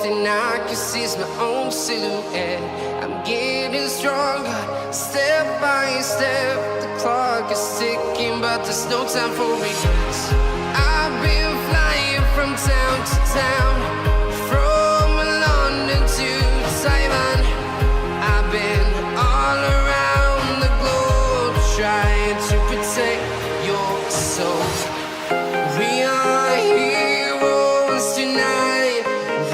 thing I can see is my own silhouette. I'm getting stronger, step by step. The clock is ticking, but there's no time for regrets. I've been flying from town to town, from London to Taiwan. I've been all around the globe trying to protect your soul. We are heroes tonight.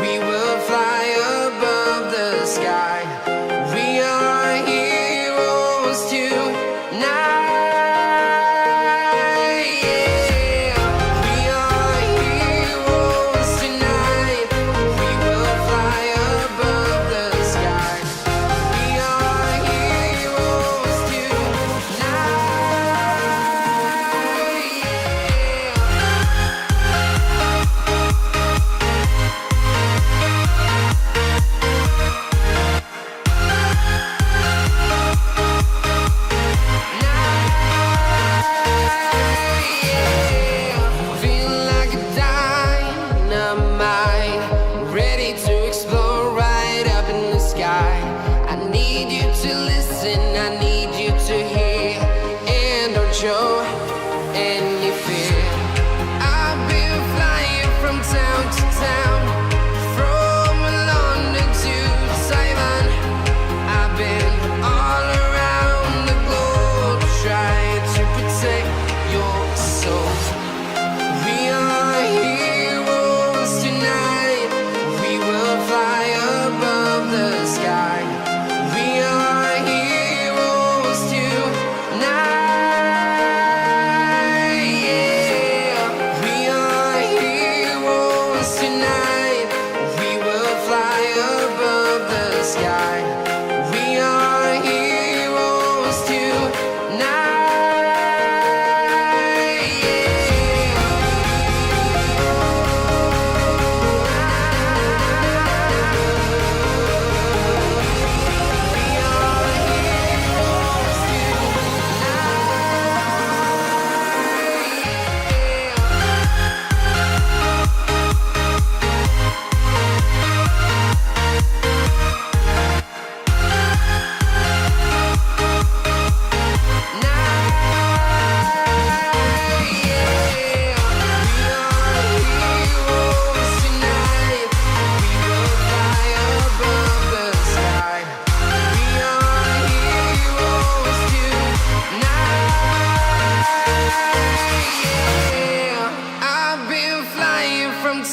We will fly above the sky. We are heroes tonight. Yeah. We are heroes tonight. We will fly above the sky. We are heroes tonight. Feeling like a dynamite, ready to explode right up in the sky. I need you to listen, I need you to hear, and don't show any fear. I've been flying from town to town, from London to Taiwan. I've been all around the globe trying to protect your soul. We are heroes tonight. We will fly above the sky. We are heroes tonight. Yeah. We are heroes tonight. We will fly above the sky. We are heroes tonight.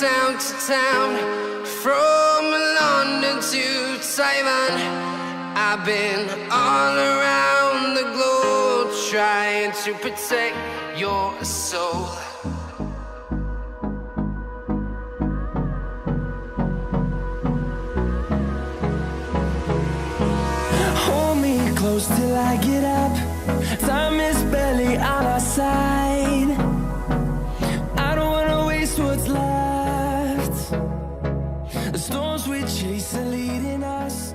Town to town, from London to Taiwan. I've been all around the globe trying to protect your soul. Hold me close till I get up. Time is barely on our side. I don't wanna waste what's left. The storms we chase are leading us.